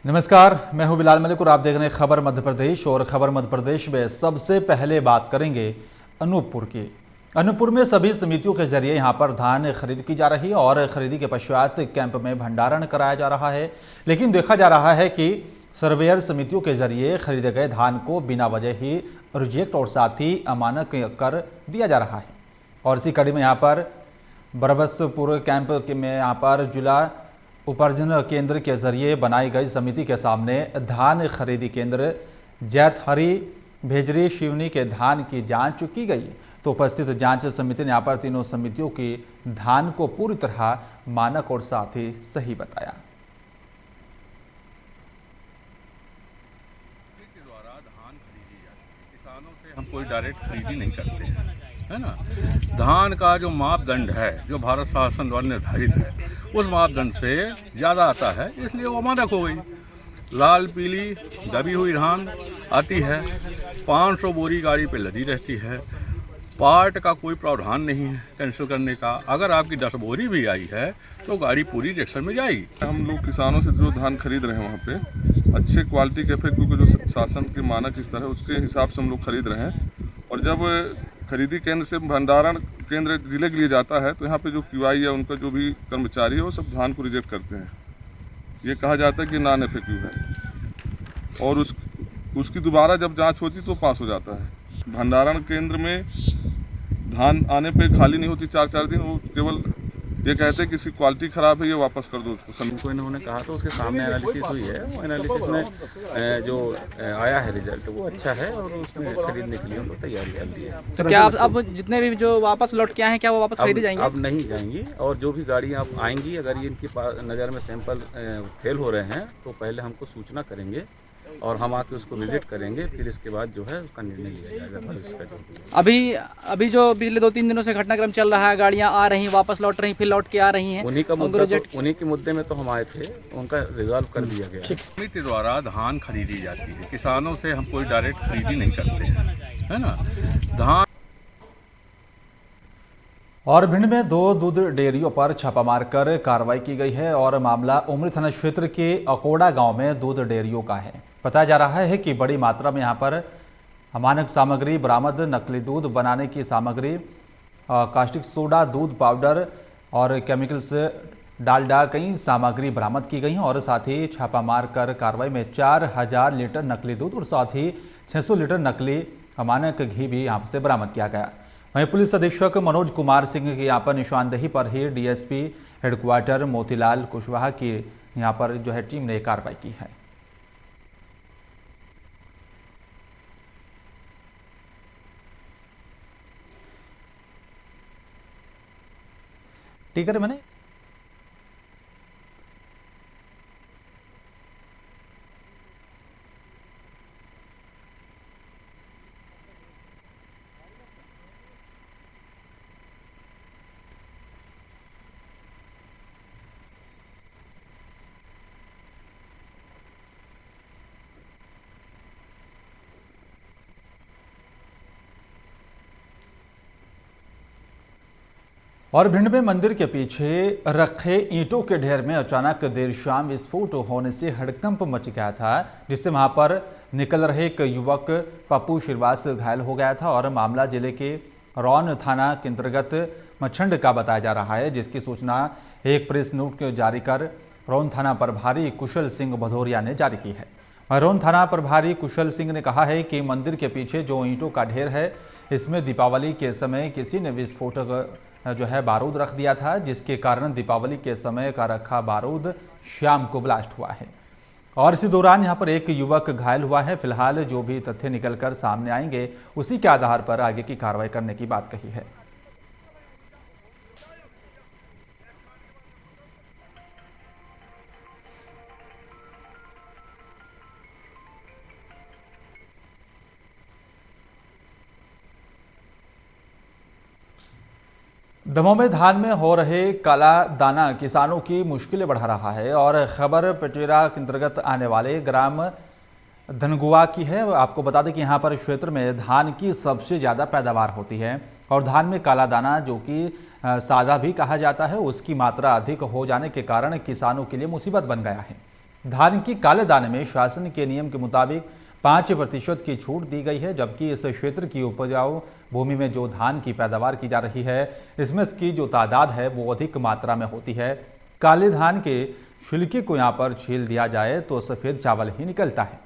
नमस्कार, मैं हूं बिलाल मलिक और आप देख रहे हैं खबर मध्य प्रदेश। और खबर मध्य प्रदेश में सबसे पहले बात करेंगे अनूपपुर की। अनूपपुर में सभी समितियों के जरिए यहां पर धान खरीद की जा रही है और खरीदी के पश्चात कैंप में भंडारण कराया जा रहा है। लेकिन देखा जा रहा है कि सर्वेयर समितियों के जरिए खरीदे गए धान को बिना वजह ही रिजेक्ट और साथ ही अमानक कर दिया जा रहा है। और इसी कड़ी में यहाँ पर बरबसपुर कैंप में यहाँ पर जिला उपार्जन केंद्र के जरिए बनाई गई समिति के सामने धान खरीदी केंद्र जैतहरी भेजरी शिवनी के धान की जांच की गई। तो उपस्थित जांच समिति ने यहाँ पर तीनों समितियों की धान को पूरी तरह मानक और साथ ही सही बताया। द्वारा धान खरीदी जाती है, किसानों से हम कोई डायरेक्ट खरीदी नहीं करते हैं, है ना। धान का जो मापदंड है, जो भारत शासन द्वारा निर्धारित है, उस मापदंड से ज़्यादा आता है, इसलिए वो अमानक हो गई। लाल पीली दबी हुई धान आती है, 500 बोरी गाड़ी पे लदी रहती है। पार्ट का कोई प्रावधान नहीं है कैंसिल करने का। अगर आपकी 10 बोरी भी आई है तो गाड़ी पूरी रिजेक्शन में जाएगी। हम लोग किसानों से जो धान खरीद रहे हैं वहाँ पे अच्छे क्वालिटी के, फिर क्योंकि जो शासन के मानक स्तर है उसके हिसाब से हम लोग खरीद रहे हैं। और जब खरीदी केंद्र से भंडारण केंद्र जिले के लिए जाता है तो यहाँ पे जो QI है, उनका जो भी कर्मचारी है, वो सब धान को रिजेक्ट करते हैं। ये कहा जाता है कि नॉन इफेक्टिव है, और उसकी दोबारा जब जांच होती तो पास हो जाता है। भंडारण केंद्र में धान आने पे खाली नहीं होती 4-4 दिन, वो केवल ये कहते हैं किसी क्वालिटी ख़राब है, ये वापस कर दो उसको। उनको इन्होंने कहा तो उसके सामने एनालिसिस हुई है। वो एनालिसिस में जो आया है रिजल्ट वो अच्छा है और उसमें खरीदने के लिए उनको तैयारी कर ली है। तो क्या अब जितने भी जो वापस लौट के आए हैं क्या वो वापस खरीदे जाएंगे? अब नहीं जाएंगी, और जो भी गाड़ियाँ अब आएंगी, अगर ये इनकी नज़र में सैंपल फेल हो रहे हैं तो पहले हमको सूचना करेंगे और हम आके उसको विजिट करेंगे, फिर इसके बाद जो है उसका निर्णय लिया जाएगा भविष्य का। जो अभी जो पिछले 2-3 दिनों से घटनाक्रम चल रहा है, गाड़ियां आ रही वापस लौट रही फिर लौट के आ रही हैं, उन्हीं के मुद्दे में तो हम आए थे, उनका रिजॉल्व कर दिया गया है। समिति द्वारा धान खरीदी जाती है, किसानों से हम कोई डायरेक्ट खरीदी नहीं करते हैं, है ना। धान और भिंड में 2 दूध डेयरियों पर छापा मारकर कार्रवाई की गई है। और मामला उमरी थाना क्षेत्र के अकोड़ा गांव में दूध डेयरियों का है। बताया जा रहा है कि बड़ी मात्रा में यहां पर अमानक सामग्री बरामद, नकली दूध बनाने की सामग्री, कास्टिक सोडा, दूध पाउडर और केमिकल्स डालडा कई सामग्री बरामद की गई हैं। और साथ ही छापा मारकर कार्रवाई में 4000 लीटर नकली दूध और साथ ही 600 लीटर नकली अमानक घी भी यहाँ से बरामद किया गया। वहीं पुलिस अधीक्षक मनोज कुमार सिंह की यहाँ पर निशानदेही पर ही DSP हेडक्वार्टर मोतीलाल कुशवाहा की यहाँ पर जो है टीम ने कार्रवाई की है। टीकर मैंने और भिंड में मंदिर के पीछे रखे ईंटों के ढेर में अचानक देर शाम विस्फोट होने से हड़कंप मच गया था, जिससे वहां पर निकल रहे एक युवक पप्पू श्रीवास घायल हो गया था। और मामला जिले के रौन थाना के अंतर्गत मछंड का बताया जा रहा है, जिसकी सूचना एक प्रेस नोट जारी कर रौन थाना प्रभारी कुशल सिंह भदौरिया ने जारी की है। रौन थाना प्रभारी कुशल सिंह ने कहा है कि मंदिर के पीछे जो ईंटों का ढेर है, इसमें दीपावली के समय किसी ने विस्फोटक जो है बारूद रख दिया था, जिसके कारण दीपावली के समय का रखा बारूद शाम को ब्लास्ट हुआ है। और इसी दौरान यहां पर एक युवक घायल हुआ है। फिलहाल जो भी तथ्य निकलकर सामने आएंगे उसी के आधार पर आगे की कार्रवाई करने की बात कही है। दमोह में धान में हो रहे काला दाना किसानों की मुश्किलें बढ़ा रहा है। और खबर पटेरा के अंतर्गत आने वाले ग्राम धनगुआ की है। आपको बता दें कि यहाँ पर क्षेत्र में धान की सबसे ज़्यादा पैदावार होती है और धान में काला दाना, जो कि सादा भी कहा जाता है, उसकी मात्रा अधिक हो जाने के कारण किसानों के लिए मुसीबत बन गया है। धान की काले दाने में शासन के नियम के मुताबिक 5% की छूट दी गई है, जबकि इस क्षेत्र की उपजाऊ भूमि में जो धान की पैदावार की जा रही है इसमें इसकी जो तादाद है वो अधिक मात्रा में होती है। काले धान के छिलके को यहाँ पर छील दिया जाए तो सफ़ेद चावल ही निकलता है,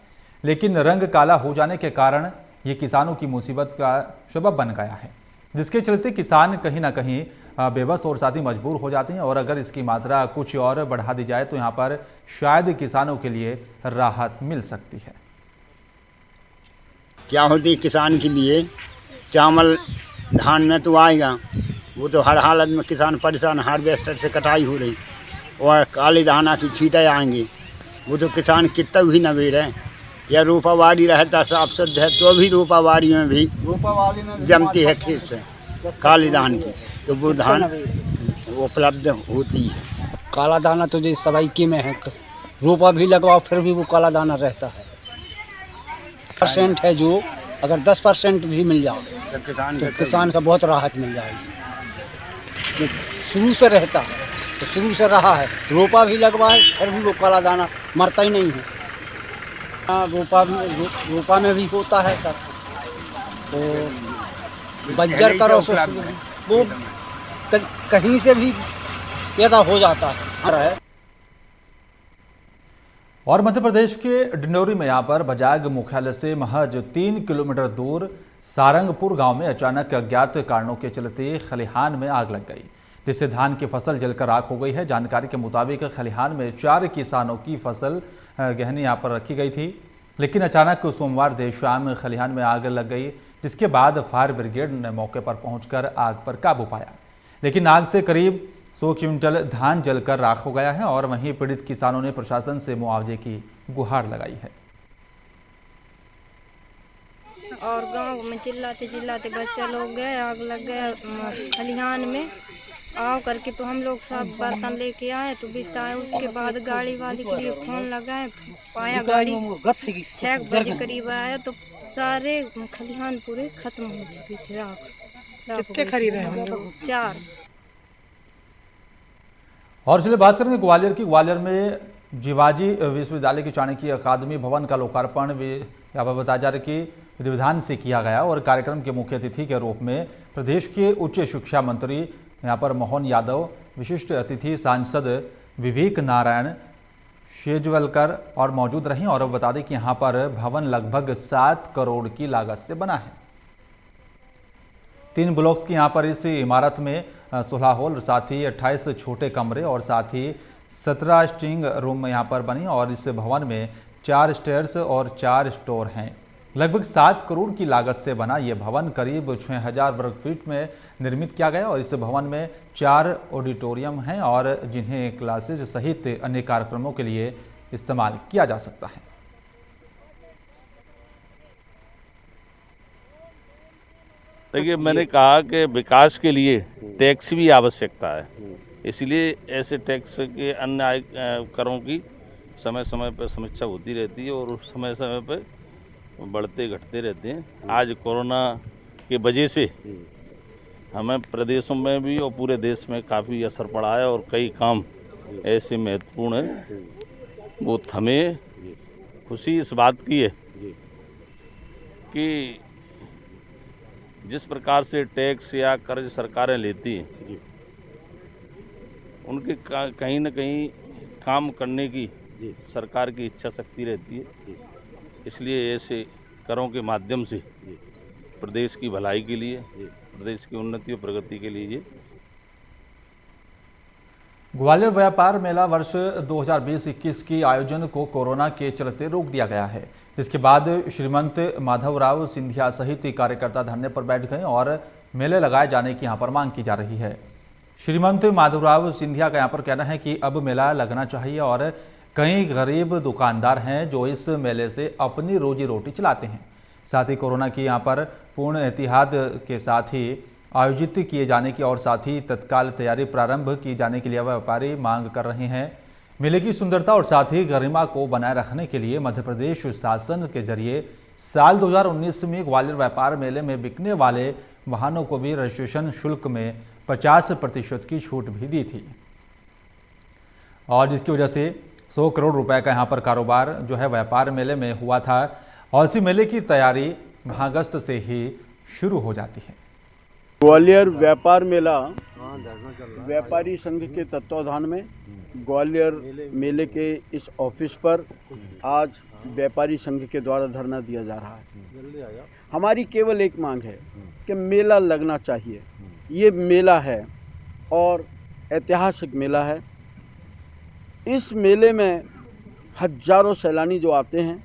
लेकिन रंग काला हो जाने के कारण ये किसानों की मुसीबत का सबब बन गया है, जिसके चलते किसान कहीं ना कहीं बेबस और साथ ही मजबूर हो जाते हैं। और अगर इसकी मात्रा कुछ और बढ़ा दी जाए तो यहाँ पर शायद किसानों के लिए राहत मिल सकती है। क्या होती है किसान के लिए, चावल धान में तो आएगा, वो तो हर हालत में किसान परेशान, हार्वेस्टर से कटाई हो रही, और काले दाना की छींटे आएंगी, वो तो किसान कितना भी नवेर है। या रोपावारी रहता साफ शुद्ध है तो भी रोपावारी में भी जमती है खेत से काले धान की, तो वो धान उपलब्ध होती है। काला दाना तो जैसे सबाइकी में है, रोपा भी लगवाओ फिर भी वो काला दाना रहता है। % है जो अगर 10% भी मिल जाओ तो किसान का बहुत राहत मिल जाएगी। शुरू से रहता है तो शुरू से रहा है, रोपा भी लगवाए फिर भी वो काला दाना मरता ही नहीं है। रोपा में भी होता है सर, तो बंजर करो वो कहीं से भी पैदा हो जाता है। और मध्य प्रदेश के डिंडोरी में यहाँ पर बजाग मुख्यालय से महज 3 किलोमीटर दूर सारंगपुर गांव में अचानक अज्ञात कारणों के चलते खलिहान में आग लग गई, जिससे धान की फसल जलकर राख हो गई है। जानकारी के मुताबिक खलिहान में 4 किसानों की फसल गहनी यहाँ पर रखी गई थी, लेकिन अचानक सोमवार देर शाम खलिहान में आग लग गई, जिसके बाद फायर ब्रिगेड ने मौके पर पहुंचकर आग पर काबू पाया, लेकिन आग से करीब 100 क्विंटल धान जलकर राख हो गया है। और वहीं पीड़ित किसानों ने प्रशासन से मुआवजे की गुहार लगाई है। और गांव में चिल्लाते चिल्लाते बच्चा लोग गए, आग लग गया खलिहान में। आओ करके तो हम लोग सब बर्तन लेके आए तो बिताए, उसके बाद गाड़ी वाले के लिए फोन लगाए, पाया गाड़ी 6 बजे करीब आया तो सारे खलिहान पूरे खत्म हो चुके थे। कितने खरीद रहे हैं हम लोग? 4। और चलिए बात करेंगे ग्वालियर की। ग्वालियर में जीवाजी विश्वविद्यालय की चाणक्य अकादमी भवन का लोकार्पण यहाँ पर बताया जा रहा है कि विधि विधान से किया गया, और कार्यक्रम के मुख्य अतिथि के रूप में प्रदेश के उच्च शिक्षा मंत्री यहाँ पर मोहन यादव, विशिष्ट अतिथि सांसद विवेक नारायण शेजवलकर और मौजूद रहीं। और बता दें कि यहाँ पर भवन लगभग 7 करोड़ की लागत से बना है। 3 ब्लॉक्स की यहाँ पर इस इमारत में 16 हॉल, साथ ही 28 छोटे कमरे और साथ ही 17 स्ट्रिंग रूम यहाँ पर बनी। और इस भवन में 4 स्टेयर्स और 4 स्टोर हैं। लगभग 7 करोड़ की लागत से बना ये भवन करीब 6000 वर्ग फीट में निर्मित किया गया। और इस भवन में 4 ऑडिटोरियम हैं और जिन्हें क्लासेज सहित अन्य कार्यक्रमों के लिए इस्तेमाल किया जा सकता है। देखिए, मैंने कहा कि विकास के लिए टैक्स भी आवश्यकता है, इसलिए ऐसे टैक्स के अन्य करों की समय समय पर समीक्षा होती रहती है और समय समय पर बढ़ते घटते रहते हैं। आज कोरोना के वजह से हमें प्रदेशों में भी और पूरे देश में काफ़ी असर पड़ा है और कई काम ऐसे महत्वपूर्ण हैं वो थमे। खुशी इस बात की है कि जिस प्रकार से टैक्स या कर्ज सरकारें लेती हैं उनके कहीं न कहीं काम करने की सरकार की इच्छा शक्ति रहती है, इसलिए ऐसे करों के माध्यम से प्रदेश की भलाई के लिए, प्रदेश की उन्नति और प्रगति के लिए। ग्वालियर व्यापार मेला वर्ष 2020-21 की आयोजन को कोरोना के चलते रोक दिया गया है, जिसके बाद श्रीमंत माधवराव सिंधिया सहित कार्यकर्ता धरने पर बैठ गए और मेले लगाए जाने की यहाँ पर मांग की जा रही है। श्रीमंत माधवराव सिंधिया का यहाँ पर कहना है कि अब मेला लगना चाहिए और कई गरीब दुकानदार हैं जो इस मेले से अपनी रोजी रोटी चलाते हैं। साथ ही कोरोना की यहाँ पर पूर्ण एहतियात के साथ ही आयोजित किए जाने की और साथ ही तत्काल तैयारी प्रारंभ की जाने के लिए व्यापारी मांग कर रहे हैं। मेले की सुंदरता और साथ ही गरिमा को बनाए रखने के लिए मध्य प्रदेश शासन के जरिए साल 2019 में ग्वालियर व्यापार मेले में बिकने वाले वाहनों को भी रजिस्ट्रेशन शुल्क में 50% की छूट भी दी थी, और जिसकी वजह से 100 करोड़ रुपए का यहाँ पर कारोबार जो है व्यापार मेले में हुआ था और इसी मेले की तैयारी अगस्त से ही शुरू हो जाती है। ग्वालियर व्यापार मेला व्यापारी संघ के तत्वाधान में ग्वालियर मेले के इस ऑफिस पर आज व्यापारी संघ के द्वारा धरना दिया जा रहा है। हमारी केवल एक मांग है कि मेला लगना चाहिए। ये मेला है और ऐतिहासिक मेला है। इस मेले में हजारों सैलानी जो आते हैं,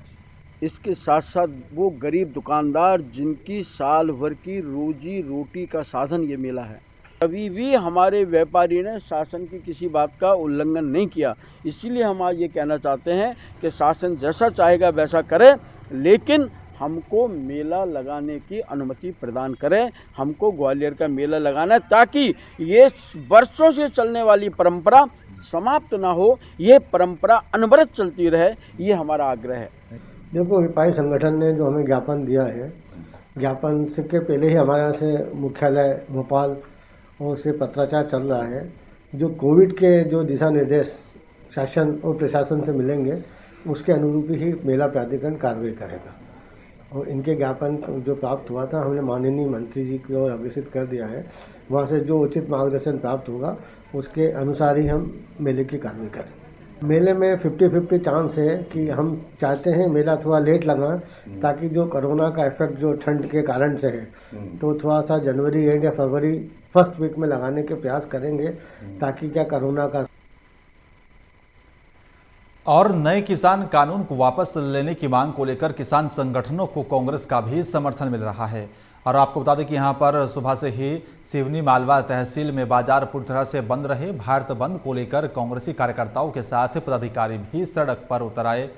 इसके साथ साथ वो गरीब दुकानदार जिनकी साल भर की रोजी रोटी का साधन ये मेला है। कभी भी हमारे व्यापारी ने शासन की किसी बात का उल्लंघन नहीं किया। इसीलिए हम आज ये कहना चाहते हैं कि शासन जैसा चाहेगा वैसा करे, लेकिन हमको मेला लगाने की अनुमति प्रदान करें। हमको ग्वालियर का मेला लगाना है ताकि ये वर्षों से चलने वाली परंपरा समाप्त ना हो, ये परंपरा अनवरत चलती रहे, ये हमारा आग्रह है। देखो, व्यापारी संगठन ने जो हमें ज्ञापन दिया है, ज्ञापन से के पहले ही हमारे यहाँ से मुख्यालय भोपाल और से पत्राचार चल रहा है। जो कोविड के जो दिशा निर्देश शासन और प्रशासन से मिलेंगे, उसके अनुरूप ही मेला प्राधिकरण कार्रवाई करेगा। और इनके ज्ञापन जो प्राप्त हुआ था, हमने माननीय मंत्री जी की ओर अग्रेसित कर दिया है। वहाँ से जो उचित मार्गदर्शन प्राप्त होगा, उसके अनुसार ही हम मेले की कार्रवाई करें। मेले में 50-50 चांस है कि हम चाहते हैं मेला थोड़ा लेट लगा, ताकि जो कोरोना का इफेक्ट जो ठंड के कारण से है, तो थोड़ा सा जनवरी एंड या फरवरी फर्स्ट वीक में लगाने के प्रयास करेंगे, ताकि क्या कोरोना का। और नए किसान कानून को वापस लेने की मांग को लेकर किसान संगठनों को कांग्रेस का भी समर्थन मिल रहा है। और आपको बता दें कि यहाँ पर सुबह से ही सिवनी मालवा तहसील में बाजार पूरी तरह से बंद रहे। भारत बंद को लेकर कांग्रेसी कार्यकर्ताओं के साथ पदाधिकारी भी सड़क पर उतर आए,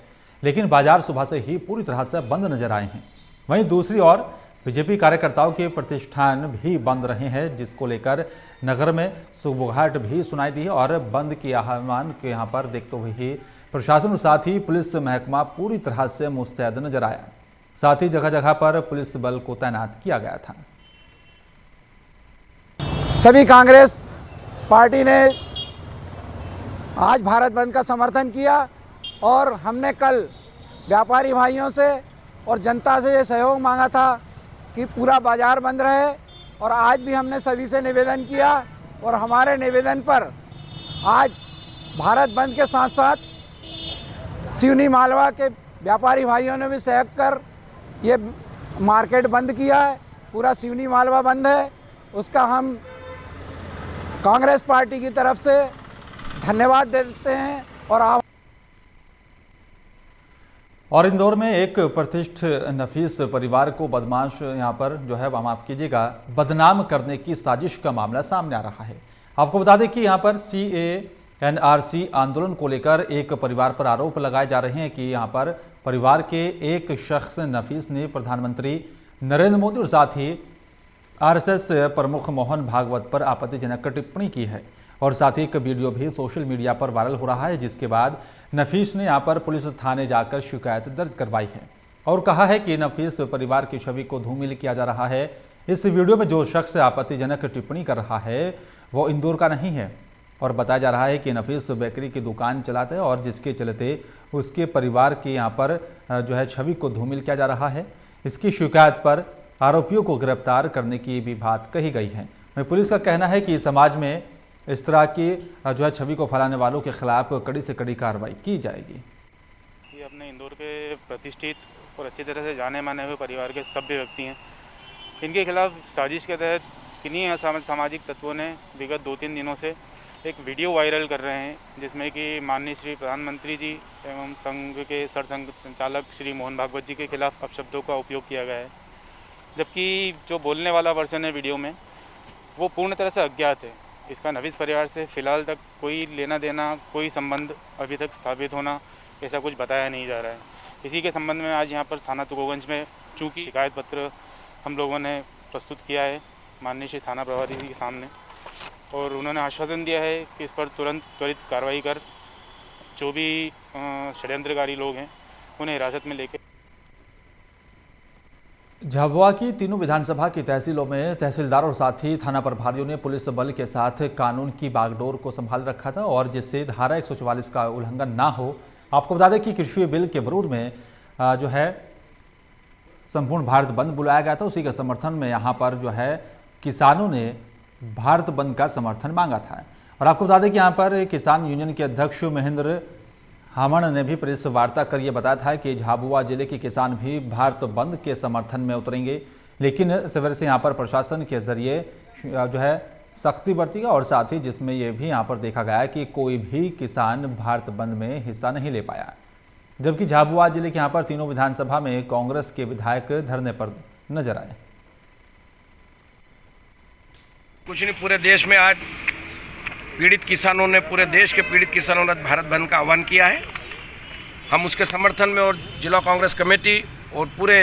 लेकिन बाजार सुबह से ही पूरी तरह से बंद नजर आए हैं। वहीं दूसरी ओर बीजेपी कार्यकर्ताओं के प्रतिष्ठान भी बंद रहे हैं, जिसको लेकर नगर में सुबुगाहट भी सुनाई दी है। और बंद के आह्वान के यहाँ पर देखते हुए ही प्रशासन और साथ ही पुलिस महकमा पूरी तरह से मुस्तैद नजर आया। साथ ही जगह जगह पर पुलिस बल को तैनात किया गया था। सभी कांग्रेस पार्टी ने आज भारत बंद का समर्थन किया और हमने कल व्यापारी भाइयों से और जनता से ये सहयोग मांगा था कि पूरा बाजार बंद रहे। और आज भी हमने सभी से निवेदन किया और हमारे निवेदन पर आज भारत बंद के साथ साथ सिवनी मालवा के व्यापारी भाइयों ने भी सहयोग कर ये मार्केट बंद किया है। पूरा सिवनी मालवा बंद है, उसका हम कांग्रेस पार्टी की तरफ से धन्यवाद देते हैं। और इंदौर में एक प्रतिष्ठित नफीस परिवार को बदमाश यहाँ पर जो है माफ कीजिएगा बदनाम करने की साजिश का मामला सामने आ रहा है। आपको बता दें कि यहाँ पर CANRC आंदोलन को लेकर एक परिवार पर आरोप लगाए जा रहे हैं कि यहाँ पर परिवार के एक शख्स नफीस ने प्रधानमंत्री नरेंद्र मोदी और साथ ही RSS प्रमुख मोहन भागवत पर आपत्तिजनक टिप्पणी की है। और साथ ही एक वीडियो भी सोशल मीडिया पर वायरल हो रहा है, जिसके बाद नफीस ने यहाँ पर पुलिस थाने जाकर शिकायत दर्ज करवाई है और कहा है कि नफीस परिवार की छवि को धूमिल किया जा रहा है। इस वीडियो में जो शख्स आपत्तिजनक टिप्पणी कर रहा है वो इंदौर का नहीं है और बताया जा रहा है कि नफीस बेकरी की दुकान चलाता है और जिसके चलते उसके परिवार के यहाँ पर जो है छवि को धूमिल किया जा रहा है। इसकी शिकायत पर आरोपियों को गिरफ्तार करने की भी बात कही गई है। वहीं पुलिस का कहना है कि समाज में इस तरह की जो है छवि को फैलाने वालों के खिलाफ कड़ी से कड़ी कार्रवाई की जाएगी। ये अपने इंदौर के प्रतिष्ठित और अच्छी तरह से जाने माने हुए परिवार के सभ्य व्यक्ति हैं। इनके खिलाफ साजिश के तहत किन्हीं असामाजिक तत्वों ने विगत 2-3 दिनों से एक वीडियो वायरल कर रहे हैं, जिसमें कि माननीय श्री प्रधानमंत्री जी एवं संघ के सरसंघ संचालक श्री मोहन भागवत जी के खिलाफ अपशब्दों का उपयोग किया गया है। जबकि जो बोलने वाला पर्सन है वीडियो में, वो पूर्ण तरह से अज्ञात है। इसका नफीस परिवार से फ़िलहाल तक कोई लेना देना, कोई संबंध अभी तक स्थापित होना ऐसा कुछ बताया नहीं जा रहा है। इसी के संबंध में आज यहाँ पर थाना तुकोगंज में चूँकि शिकायत पत्र हम लोगों ने प्रस्तुत किया है माननीय श्री थाना प्रभारी जी के सामने, और उन्होंने आश्वासन दिया है कि इस पर तुरंत त्वरित कार्रवाई कर जो भी षड्यंत्रकारी लोग हैं उन्हें हिरासत में लेकर। झाबुआ की तीनों विधानसभा की तहसीलों में तहसीलदार और साथ ही थाना प्रभारियों ने पुलिस बल के साथ कानून की बागडोर को संभाल रखा था और जिससे धारा 144 का उल्लंघन ना हो। आपको बता दें कि कृषि बिल के विरोध में जो है संपूर्ण भारत बंद बुलाया गया था। उसी के समर्थन में यहाँ पर जो है किसानों ने भारत बंद का समर्थन मांगा था। और आपको बता दें कि यहाँ पर किसान यूनियन के अध्यक्ष महेंद्र हामण ने भी प्रेस वार्ता कर ये बताया था कि झाबुआ जिले के किसान भी भारत बंद के समर्थन में उतरेंगे, लेकिन सवेरे से यहाँ पर प्रशासन के जरिए जो है सख्ती बरतेगा और साथ ही जिसमें ये भी यहाँ पर देखा गया कि कोई भी किसान भारत बंद में हिस्सा नहीं ले पाया। जबकि झाबुआ जिले के यहाँ पर तीनों विधानसभा में कांग्रेस के विधायक धरने पर नजर आए। कुछ नहीं, पूरे देश में आज पीड़ित किसानों ने, पूरे देश के पीड़ित किसानों ने भारत बंद का आह्वान किया है। हम उसके समर्थन में और जिला कांग्रेस कमेटी और पूरे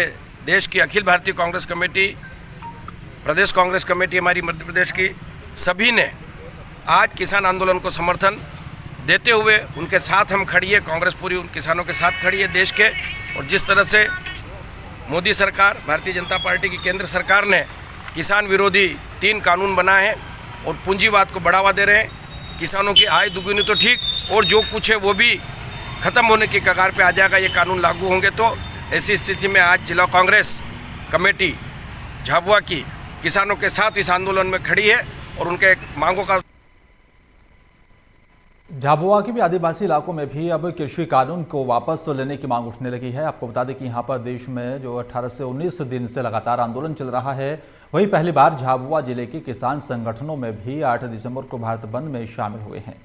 देश की अखिल भारतीय कांग्रेस कमेटी, प्रदेश कांग्रेस कमेटी हमारी मध्य प्रदेश की, सभी ने आज किसान आंदोलन को समर्थन देते हुए उनके साथ हम खड़ी है। कांग्रेस पूरी उन किसानों के साथ खड़ी है देश के। और जिस तरह से मोदी सरकार, भारतीय जनता पार्टी की केंद्र सरकार ने किसान विरोधी 3 कानून बनाए हैं और पूंजीवाद को बढ़ावा दे रहे हैं, किसानों की आय दुगुनी तो ठीक और जो कुछ है वो भी खत्म होने की कगार पे आ जाएगा ये कानून लागू होंगे तो। ऐसी स्थिति में आज जिला कांग्रेस कमेटी झाबुआ की किसानों के साथ इस आंदोलन में खड़ी है और उनके मांगों का। झाबुआ के भी आदिवासी इलाकों में भी अब कृषि कानून को वापस लेने की मांग उठने लगी है। आपको बता दें कि यहाँ पर देश में जो 18 से 19 दिन से लगातार आंदोलन चल रहा है, वही पहली बार झाबुआ जिले के किसान संगठनों में भी 8 दिसंबर को भारत बंद में शामिल हुए हैं।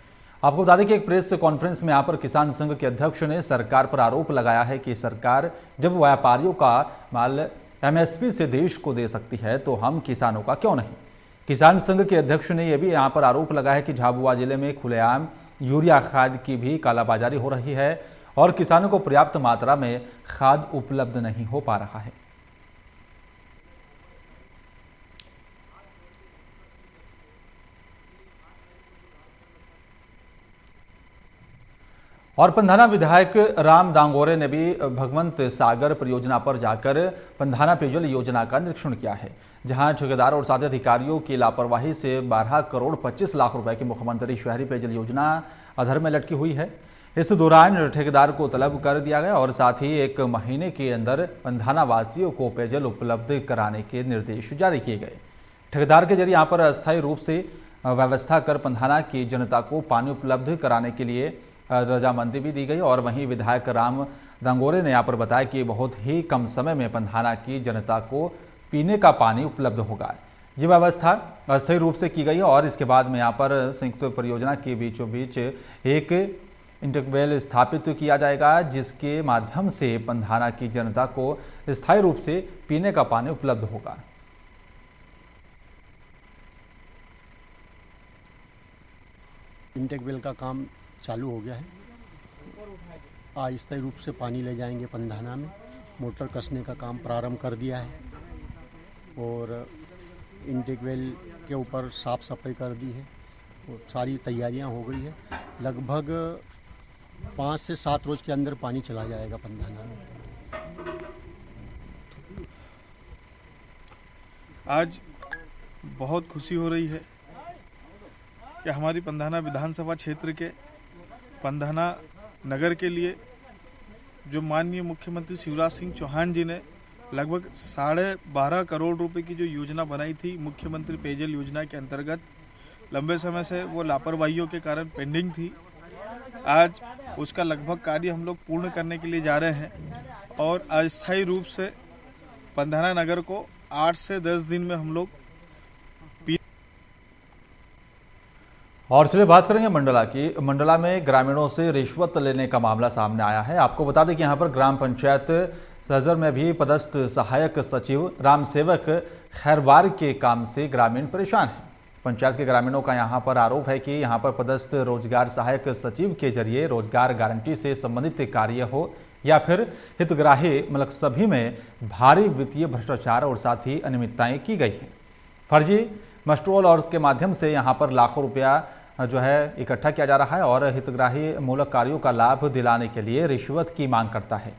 आपको बता दें कि एक प्रेस कॉन्फ्रेंस में यहाँ पर किसान संघ के अध्यक्ष ने सरकार पर आरोप लगाया है कि सरकार जब व्यापारियों का माल MSP से देश को दे सकती है तो हम किसानों का क्यों नहीं। किसान संघ के अध्यक्ष ने यह भी यहाँ पर आरोप लगाया है कि झाबुआ जिले में खुलेआम यूरिया खाद की भी कालाबाजारी हो रही है और किसानों को पर्याप्त मात्रा में खाद उपलब्ध नहीं हो पा रहा है। और पंधाना विधायक राम दांगोरे ने भी भगवंत सागर परियोजना पर जाकर पंधाना पेयजल योजना का निरीक्षण किया है, जहां ठेकेदार और साथ अधिकारियों की लापरवाही से 12 करोड़ 25 लाख रुपए की मुख्यमंत्री शहरी पेयजल योजना अधर में लटकी हुई है। इस दौरान ठेकेदार को तलब कर दिया गया और साथ ही 1 महीने के अंदर पंधाना वासियों को पेयजल उपलब्ध कराने के निर्देश जारी किए गए। ठेकेदार के जरिए यहाँ पर अस्थायी रूप से व्यवस्था कर पंधाना की जनता को पानी उपलब्ध कराने के लिए रजामंदी भी दी गई। और वहीं विधायक राम दांगोरे ने यहाँ पर बताया कि बहुत ही कम समय में पंधाना की जनता को पीने का पानी उपलब्ध होगा। ये व्यवस्था अस्थायी रूप से की गई और इसके बाद में यहाँ पर संयुक्त परियोजना के बीचों बीच एक इंटरवेल स्थापित किया जाएगा, जिसके माध्यम से पंधाना की जनता को स्थायी रूप से पीने का पानी उपलब्ध होगा। इंटेकवेल का काम चालू हो गया है। अस्थायी रूप से पानी ले जाएंगे पंधाना में। मोटर कसने का काम प्रारंभ कर दिया है और इंटेकवेल के ऊपर साफ सफाई कर दी है और सारी तैयारियां हो गई है। लगभग 5 से 7 रोज के अंदर पानी चला जाएगा पंधाना में। आज बहुत खुशी हो रही है कि हमारी पंधाना विधानसभा क्षेत्र के पंधाना नगर के लिए जो माननीय मुख्यमंत्री शिवराज सिंह चौहान जी ने लगभग 12.5 करोड़ रुपए की जो योजना बनाई थी मुख्यमंत्री पेयजल योजना के अंतर्गत, लंबे समय से वो लापरवाहियों के कारण पेंडिंग थी। आज उसका लगभग कार्य हम लोग पूर्ण करने के लिए जा रहे हैं और अस्थायी रूप से पंधाना नगर को 8 से 10 दिन में हम लोग। और चलिए बात करेंगे मंडला की। मंडला में ग्रामीणों से रिश्वत लेने का मामला सामने आया है। आपको बता दें कि यहाँ पर ग्राम पंचायत सजर में भी पदस्थ सहायक सचिव राम सेवक खैरवार के काम से ग्रामीण परेशान हैं। पंचायत के ग्रामीणों का यहाँ पर आरोप है कि यहाँ पर पदस्थ रोजगार सहायक सचिव के जरिए रोजगार गारंटी से संबंधित कार्य हो या फिर हितग्राही मतलब सभी में भारी वित्तीय भ्रष्टाचार और साथ ही अनियमितताएं की गई हैं। फर्जी मस्ट्रोल और के माध्यम से यहाँ पर लाखों रुपया जो है इकट्ठा किया जा रहा है और हितग्राही मूलक कार्यों का लाभ दिलाने के लिए रिश्वत की मांग करता है।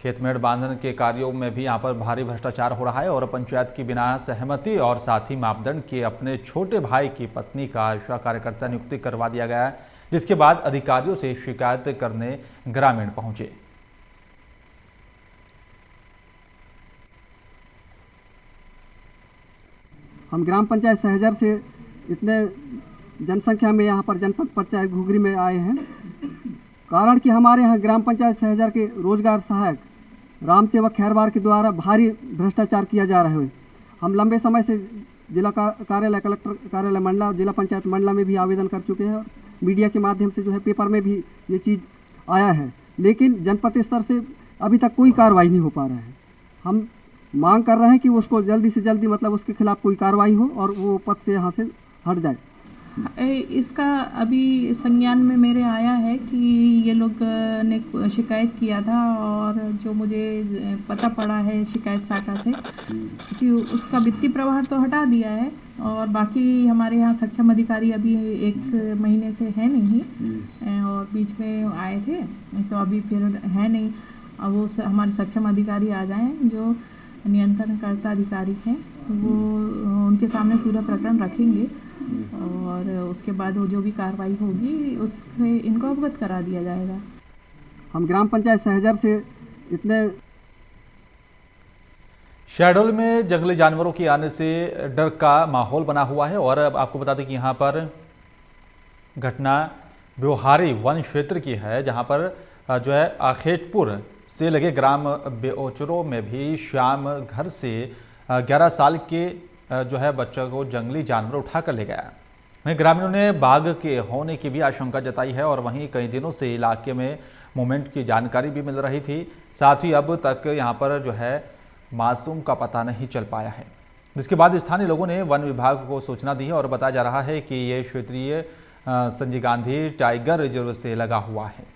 खेतमेड़ बांधने के कार्यों में भी यहाँ पर भारी भ्रष्टाचार हो रहा है और पंचायत की बिना सहमति और साथ ही मापदंड के अपने छोटे भाई की पत्नी का आशा कार्यकर्ता नियुक्ति करवा दिया गया, जिसके बाद अधिकारियों से शिकायत करने ग्रामीण पहुंचे। हम ग्राम पंचायत सहजर से इतने जनसंख्या में यहाँ पर जनपद पंचायत घुघरी में आए हैं, कारण कि हमारे यहाँ ग्राम पंचायत सहजर के रोजगार सहायक राम सेवक खैरवार के द्वारा भारी भ्रष्टाचार किया जा रहा है। हम लंबे समय से जिला कार्यालय, कलेक्टर कार्यालय मंडला और जिला पंचायत मंडला में भी आवेदन कर चुके हैं और मीडिया के माध्यम से जो है पेपर में भी ये चीज़ आया है, लेकिन जनपद स्तर से अभी तक कोई कार्रवाई नहीं हो पा रहा है। हम मांग कर रहे हैं कि उसको जल्दी से जल्दी मतलब उसके खिलाफ कोई कार्रवाई हो और वो पद से यहाँ से हट जाए। इसका अभी संज्ञान में मेरे आया है कि ये लोग ने शिकायत किया था और जो मुझे पता पड़ा है शिकायत शाखा से कि उसका वित्तीय प्रभार तो हटा दिया है और बाकी हमारे यहाँ सक्षम अधिकारी अभी 1 महीने से है नहीं और बीच में आए थे तो अभी फिर है नहीं। अब वो हमारे सक्षम अधिकारी आ जाएं जो नियंत्रणकर्ता अधिकारी हैं, वो उनके सामने पूरा प्रकरण रखेंगे और उसके बाद वो जो भी कार्रवाई होगी उससे इनको अवगत करा दिया जाएगा। हम ग्राम पंचायत सहजर से इतने शहडोल में जंगली जानवरों के आने से डर का माहौल बना हुआ है और अब आपको बता दें कि यहाँ पर घटना ब्योहारी वन क्षेत्र की है, जहाँ पर जो है आखेटपुर से लगे ग्राम बेओचरो में भी शाम घर से 11 साल के जो है बच्चा को जंगली जानवर उठाकर ले गया। वहीं ग्रामीणों ने बाघ के होने की भी आशंका जताई है और वहीं कई दिनों से इलाके में मूवमेंट की जानकारी भी मिल रही थी। साथ ही अब तक यहां पर जो है मासूम का पता नहीं चल पाया है, जिसके बाद स्थानीय लोगों ने वन विभाग को सूचना दी है और बताया जा रहा है कि ये क्षेत्रीय संजय गांधी टाइगर रिजर्व से लगा हुआ है।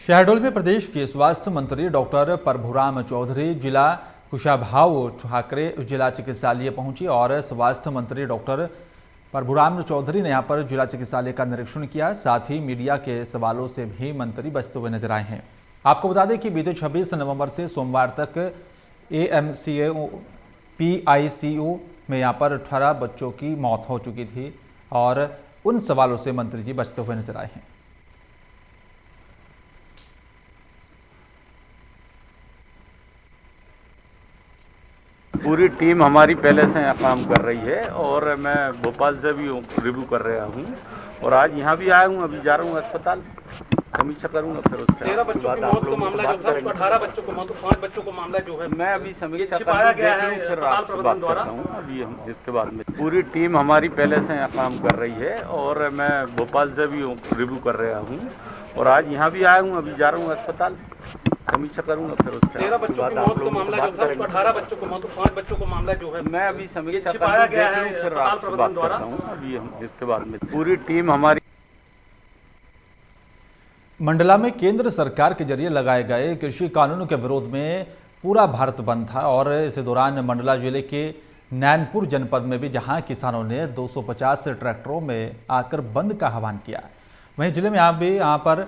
शहडोल में प्रदेश के स्वास्थ्य मंत्री डॉक्टर प्रभुराम चौधरी, जिला कुशाभाऊ ठाकरे जिला चिकित्सालय पहुंचे और स्वास्थ्य मंत्री डॉक्टर प्रभुराम चौधरी ने यहां पर जिला चिकित्सालय का निरीक्षण किया। साथ ही मीडिया के सवालों से भी मंत्री बचते हुए नजर आए हैं। आपको बता दें कि बीते 26 नवंबर से सोमवार तक AMCU PICU में यहां पर 18 बच्चों की मौत हो चुकी थी और उन सवालों से मंत्री जी बचते हुए नजर आए हैं। पूरी टीम हमारी पहले से काम कर रही है और मैं भोपाल से भी रिव्यू कर रहा हूँ और आज यहाँ भी आया हूँ, अभी जा रहा हूँ अस्पताल, समीक्षा करूँगा। फिर उसके 13 बच्चों की मौत का मामला जो था, 18 बच्चों को मौत, 5 बच्चों को मामला जो है मैं अभी समीक्षा फिर आपसे बात करता हूँ। अभी हम जिसके बाद में पूरी टीम हमारी पहले से काम कर रही है और मैं भोपाल से भी रिव्यू कर रहा हूँ और आज यहाँ भी आया हूँ, अभी जा रहा हूँ अस्पताल, समीक्षा करूंगा। फिर उसके 13 बच्चों की मौत का मामला जो था, 18 बच्चों को मौत, 5 बच्चों को मामला जो है मैं अभी समीक्षा फिर आपसे बात करता हूँ। अभी हम जिसके बाद में पूरी टीम हमारी। मंडला में केंद्र सरकार के जरिए लगाए गए कृषि कानूनों के विरोध में पूरा भारत बंद था और इस दौरान मंडला जिले के नैनपुर जनपद में भी जहां किसानों ने 250 ट्रैक्टरों में आकर बंद का आह्वान किया, वहीं जिले में यहाँ पर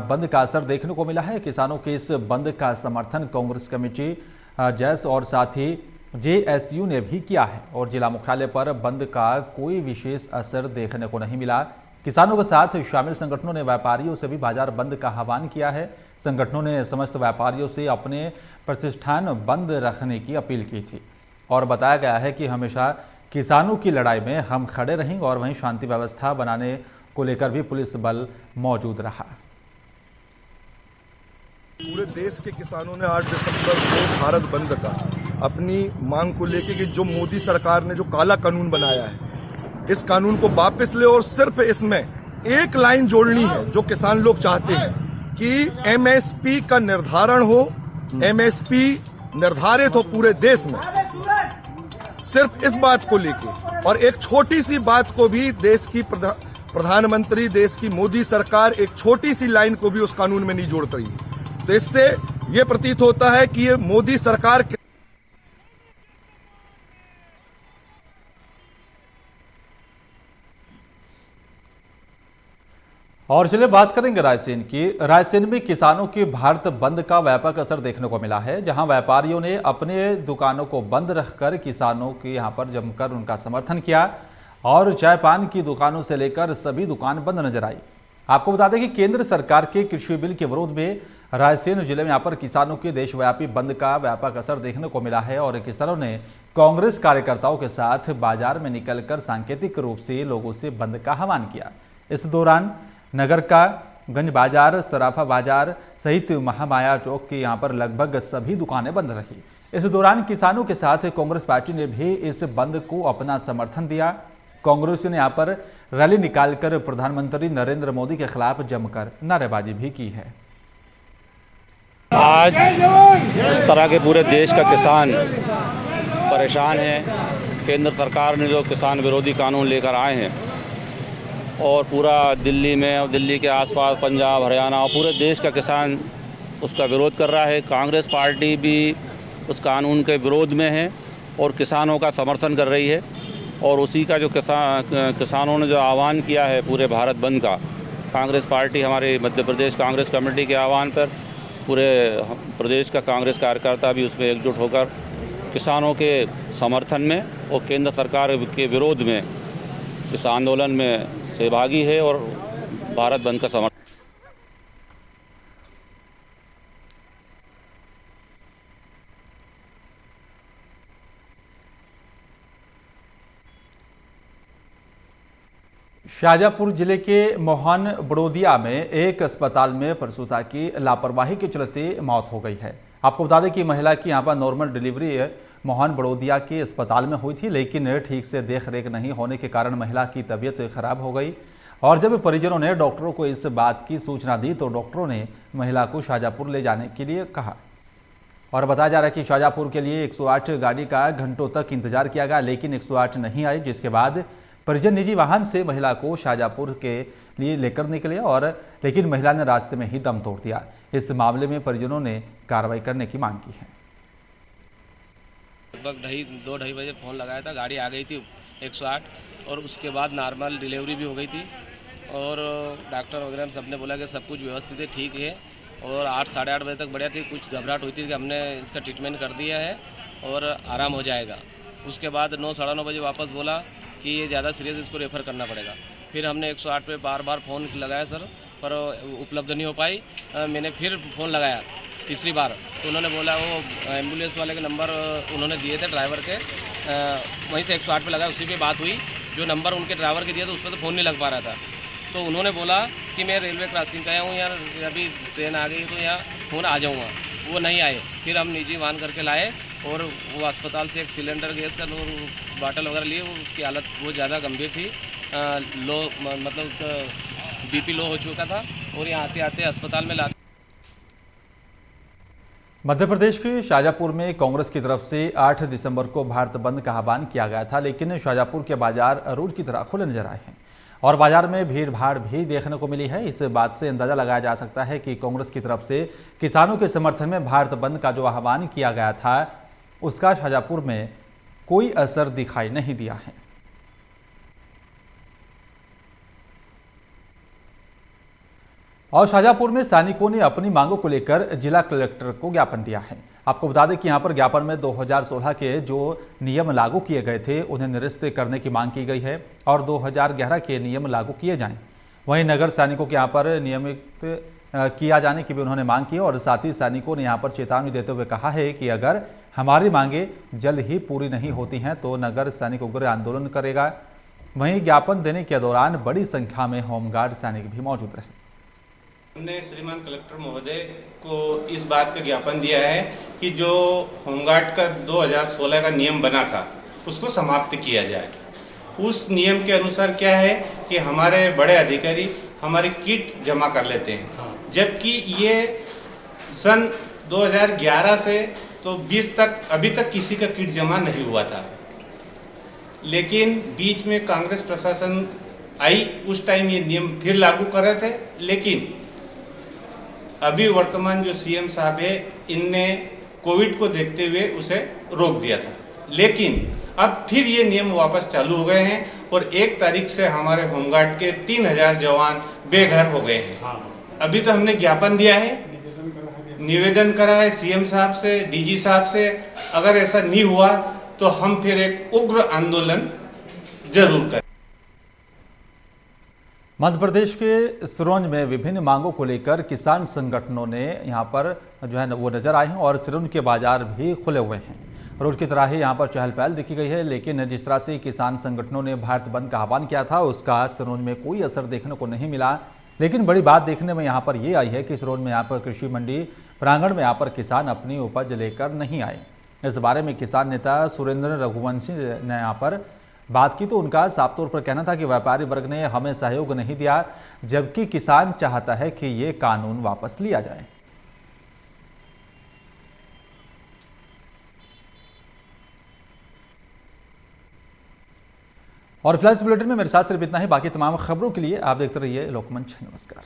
बंद का असर देखने को मिला है। किसानों के इस बंद का समर्थन कांग्रेस कमेटी जैस और साथ ही JSU ने भी किया है और जिला मुख्यालय पर बंद का कोई विशेष असर देखने को नहीं मिला। किसानों के साथ शामिल संगठनों ने व्यापारियों से भी बाजार बंद का आह्वान किया है। संगठनों ने समस्त व्यापारियों से अपने प्रतिष्ठान बंद रखने की अपील की थी और बताया गया है कि हमेशा किसानों की लड़ाई में हम खड़े रहेंगे और वहीं शांति व्यवस्था बनाने को लेकर भी पुलिस बल मौजूद रहा। पूरे देश के किसानों ने 8 दिसंबर को भारत बंद का अपनी मांग को लेकर कि जो मोदी सरकार ने जो काला कानून बनाया है, इस कानून को वापस ले और सिर्फ इसमें एक लाइन जोड़नी है जो किसान लोग चाहते हैं कि MSP का निर्धारण हो, MSP निर्धारित हो पूरे देश में। सिर्फ इस बात को लेकर और एक छोटी सी बात को भी देश की प्रधानमंत्री, देश की मोदी सरकार एक छोटी सी लाइन को भी उस कानून में नहीं जोड़ रही। तो इससे ये प्रतीत होता है कि ये मोदी सरकार और चलिए बात करेंगे रायसेन की। रायसेन में किसानों के भारत बंद का व्यापक असर देखने को मिला है, जहां व्यापारियों ने अपने दुकानों को बंद रखकर किसानों के यहां पर जमकर उनका समर्थन किया और चाय पान की दुकानों से लेकर सभी दुकान बंद नजर आई। आपको बता दें कि केंद्र सरकार के कृषि बिल के विरोध में रायसेन जिले में यहाँ पर किसानों के देशव्यापी बंद का व्यापक असर देखने को मिला है और किसानों ने कांग्रेस कार्यकर्ताओं के साथ बाजार में निकलकर सांकेतिक रूप से लोगों से बंद का आह्वान किया। इस दौरान नगर का गंज बाजार, सराफा बाजार सहित महामाया चौक के यहाँ पर लगभग सभी दुकानें बंद रही। इस दौरान किसानों के साथ कांग्रेस पार्टी ने भी इस बंद को अपना समर्थन दिया। कांग्रेस ने यहाँ पर रैली निकालकर प्रधानमंत्री नरेंद्र मोदी के खिलाफ जमकर नारेबाजी भी की है। आज इस तरह के पूरे देश का किसान परेशान है। केंद्र सरकार ने जो किसान विरोधी कानून लेकर आए हैं और पूरा दिल्ली में और दिल्ली के आसपास पंजाब, हरियाणा और पूरे देश का किसान उसका विरोध कर रहा है। कांग्रेस पार्टी भी उस कानून के विरोध में है और किसानों का समर्थन कर रही है और उसी का जो किसानों ने जो आह्वान किया है पूरे भारत बंद का, कांग्रेस पार्टी हमारे मध्य प्रदेश कांग्रेस कमेटी के आह्वान पर पूरे प्रदेश का कांग्रेस कार्यकर्ता भी उसमें एकजुट होकर किसानों के समर्थन में और केंद्र सरकार के विरोध में इस आंदोलन में सहभागी है और भारत बंद का समर्थन। शाजापुर जिले के मोहन बड़ोदिया में एक अस्पताल में प्रसूता की लापरवाही के चलते मौत हो गई है। आपको बता दें कि महिला की यहां पर नॉर्मल डिलीवरी मोहन बड़ोदिया के अस्पताल में हुई थी, लेकिन ठीक से देखरेख नहीं होने के कारण महिला की तबीयत खराब हो गई और जब परिजनों ने डॉक्टरों को इस बात की सूचना दी तो डॉक्टरों ने महिला को शाजापुर ले जाने के लिए कहा और बताया जा रहा है कि शाजापुर के लिए 108 गाड़ी का घंटों तक इंतजार किया गया, लेकिन 108 नहीं आई, जिसके बाद परिजन निजी वाहन से महिला को शाजापुर के लिए लेकर निकले और लेकिन महिला ने रास्ते में ही दम तोड़ दिया। इस मामले में परिजनों ने कार्रवाई करने की मांग की है। लगभग 2-2:30 बजे फ़ोन लगाया था, गाड़ी आ गई थी 108 और उसके बाद नॉर्मल डिलीवरी भी हो गई थी और डॉक्टर वगैरह सबने बोला कि सब कुछ व्यवस्थित है, ठीक है और 8-8:30 बजे तक बढ़िया थी। कुछ घबराहट हुई थी कि हमने इसका ट्रीटमेंट कर दिया है और आराम हो जाएगा। उसके बाद 9-9:30 बजे वापस बोला कि ये ज़्यादा सीरियस, इसको रेफ़र करना पड़ेगा। फिर हमने 108 पे बार फ़ोन लगाया सर, पर उपलब्ध नहीं हो पाई। मैंने फिर फ़ोन लगाया तीसरी बार तो उन्होंने बोला वो एम्बुलेंस वाले के नंबर उन्होंने दिए थे ड्राइवर के, वहीं से 108 पे लगाया, उसी पे बात हुई। जो नंबर उनके ड्राइवर के दिया था उस पर तो फ़ोन नहीं लग पा रहा था, तो उन्होंने बोला कि मैं रेलवे क्रॉसिंग का आया हूँ यार, अभी ट्रेन आ गई तो यहाँ फ़ोन आ जाऊँगा। वो नहीं आए, फिर हम निजी वाहन करके लाए और वो अस्पताल से एक सिलेंडर गैस का बाटल वगैरह लिए। उसकी हालत वो ज़्यादा गंभीर थी, लो मतलब उसका बीपी लो हो चुका था और यहाँ आते आते अस्पताल में लाते। मध्य प्रदेश के शाजापुर में कांग्रेस की तरफ से 8 दिसंबर को भारत बंद का आह्वान किया गया था, लेकिन शाजापुर के बाजार रोज की तरह खुले नजर आए हैं और बाजार में भीड़ भाड़ भी देखने को मिली है। इस बात से अंदाजा लगाया जा सकता है कि कांग्रेस की तरफ से किसानों के समर्थन में भारत बंद का जो आह्वान किया गया था उसका शाजापुर में कोई असर दिखाई नहीं दिया है। और शाजापुर में सैनिकों ने अपनी मांगों को लेकर जिला कलेक्टर को ज्ञापन दिया है। आपको बता दें कि यहां पर ज्ञापन में 2016 के जो नियम लागू किए गए थे उन्हें निरस्त करने की मांग की गई है और 2011 के नियम लागू किए जाएं। वहीं नगर सैनिकों के यहां पर नियमित किया जाने की भी उन्होंने मांग की और साथ ही सैनिकों ने यहां पर चेतावनी देते हुए कहा है कि अगर हमारी मांगे जल्द ही पूरी नहीं होती हैं तो नगर सैनिक उग्र आंदोलन करेगा। वहीं ज्ञापन देने के दौरान बड़ी संख्या में होमगार्ड सैनिक भी मौजूद रहे। हमने श्रीमान कलेक्टर महोदय को इस बात का ज्ञापन दिया है कि जो होमगार्ड का 2016 का नियम बना था उसको समाप्त किया जाए। उस नियम के अनुसार क्या है कि हमारे बड़े अधिकारी हमारी किट जमा कर लेते हैं, जबकि ये सन 2011 से तो 20 तक अभी तक किसी का किट जमा नहीं हुआ था। लेकिन बीच में कांग्रेस प्रशासन आई, उस टाइम ये नियम फिर लागू कर रहे थे, लेकिन अभी वर्तमान जो सीएम साहब है इनने कोविड को देखते हुए उसे रोक दिया था। लेकिन अब फिर ये नियम वापस चालू हो गए हैं और 1 तारीख से हमारे होमगार्ड के 3000 जवान बेघर हो गए हैं। अभी तो हमने ज्ञापन दिया है, निवेदन करा है सीएम साहब से, डीजी साहब से। अगर ऐसा नहीं हुआ तो हम फिर एक उग्र आंदोलन जरूर करें। मध्य प्रदेश के सिरोंज में विभिन्न मांगों को लेकर किसान संगठनों ने यहाँ पर जो है वो नजर आए हैं और सिरोंज के बाजार भी खुले हुए हैं। रोज की तरह ही यहाँ पर चहल पहल देखी गई है, लेकिन जिस तरह से किसान संगठनों ने भारत बंद का आह्वान किया था उसका सिरोंज में कोई असर देखने को नहीं मिला। लेकिन बड़ी बात देखने में यहाँ पर ये आई है कि सिरोंज में यहाँ पर कृषि मंडी प्रांगण में यहाँ पर किसान अपनी उपज लेकर नहीं आए। इस बारे में किसान नेता सुरेंद्र रघुवंशी ने यहाँ पर बात की तो उनका साफ तौर पर कहना था कि व्यापारी वर्ग ने हमें सहयोग नहीं दिया, जबकि किसान चाहता है कि ये कानून वापस लिया जाए। और फिलहाल इस बुलेटिन में मेरे साथ सिर्फ इतना ही। बाकी तमाम खबरों के लिए आप देखते रहिए लोकमंच। नमस्कार।